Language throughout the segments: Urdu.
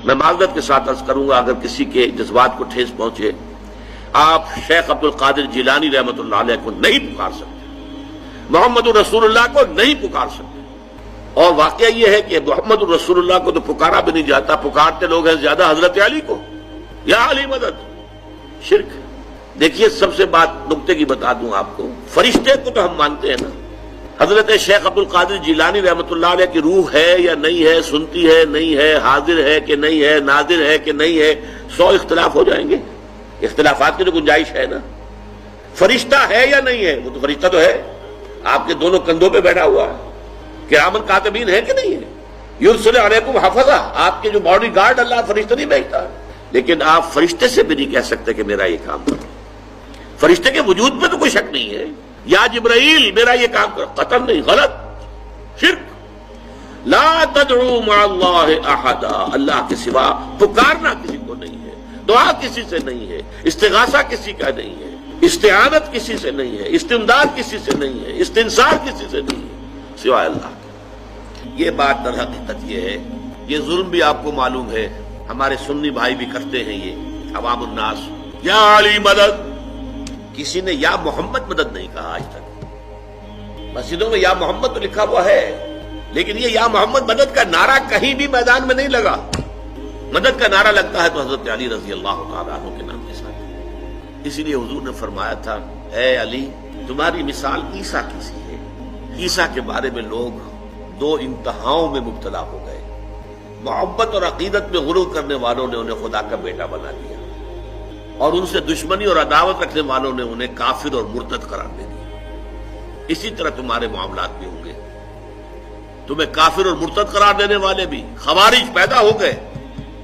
میں معذرت کے ساتھ عرض کروں گا اگر کسی کے جذبات کو ٹھیس پہنچے، آپ شیخ عبد القادر جیلانی رحمۃ اللہ علیہ کو نہیں پکار سکتے، محمد الرسول اللہ کو نہیں پکار سکتے۔ اور واقعہ یہ ہے کہ محمد الرسول اللہ کو تو پکارا بھی نہیں جاتا، پکارتے لوگ ہیں زیادہ حضرت علی کو، یا علی مدد، شرک۔ دیکھیے سب سے بات نقطے کی بتا دوں آپ کو، فرشتے کو تو ہم مانتے ہیں نا، حضرت شیخ عبد القادر جیلانی رحمۃ اللہ علیہ کی روح ہے یا نہیں ہے، سنتی ہے نہیں ہے، حاضر ہے کہ نہیں ہے، ناظر ہے کہ نہیں ہے، 100 اختلاف ہو جائیں گے، اختلافات کی تو گنجائش ہے نا۔ فرشتہ ہے یا نہیں ہے، وہ تو فرشتہ تو ہے، آپ کے دونوں کندھوں پہ بیٹھا ہوا ہے، کرامن کاتبین ہے کہ نہیں ہے، یرسل علیکم حفظہ، آپ کے جو باڈی گارڈ اللہ فرشتہ نہیں بھیجتا، لیکن آپ فرشتے سے بھی نہیں کہہ سکتے کہ میرا یہ کام کرو۔ فرشتے کے وجود پہ تو کوئی شک نہیں ہے، یا جبرائیل میرا یہ کام کرو، قطعاً نہیں، غلط، شرک۔ لا تدعو مع اللہ احدا، اللہ کے سوا پکارنا کسی کو نہیں ہے، دعا کسی سے نہیں ہے، استغاثہ کسی کا نہیں ہے، استعانت کسی سے نہیں ہے، استمداد کسی سے نہیں ہے، استنصار کسی سے نہیں ہے سوائے اللہ کے۔ یہ بات در حقیقت یہ ہے، یہ ظلم بھی آپ کو معلوم ہے، ہمارے سنی بھائی بھی کرتے ہیں یہ، عوام الناس، یا علی مدد، کسی نے یا محمد مدد نہیں کہا آج تک۔ مسجدوں میں یا محمد تو لکھا ہوا ہے، لیکن یہ یا محمد مدد کا نعرہ کہیں بھی میدان میں نہیں لگا۔ مدد کا نعرہ لگتا ہے تو حضرت علی رضی اللہ تعالیٰ عنہ کے نام کے ساتھ۔ اسی لیے حضور نے فرمایا تھا، اے علی تمہاری مثال عیسیٰ کی سی ہے۔ عیسیٰ کے بارے میں لوگ دو انتہاؤں میں مبتلا ہو گئے، محبت اور عقیدت میں غرور کرنے والوں نے انہیں خدا کا بیٹا بنا دیا، اور ان سے دشمنی اور عداوت رکھنے والوں نے انہیں کافر اور مرتد قرار دے دیا۔ اسی طرح تمہارے معاملات بھی ہوں گے، تمہیں کافر اور مرتد قرار دینے والے بھی خوارج پیدا ہو گئے،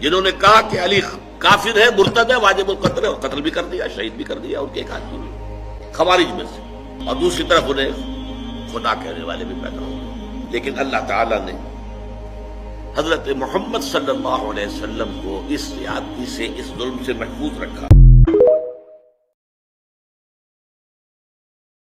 جنہوں نے کہا کہ علی کافر ہے، مرتد ہے، واجب القتل ہے، اور قتل بھی کر دیا، شہید بھی کر دیا، ان کے ایک آدمی بھی خوارج میں سے، اور دوسری طرف انہیں خدا کہنے والے بھی پیدا ہو گئے۔ لیکن اللہ تعالیٰ نے حضرت محمد صلی اللہ علیہ وسلم کو اس زیادتی سے، اس ظلم سے محفوظ رکھا۔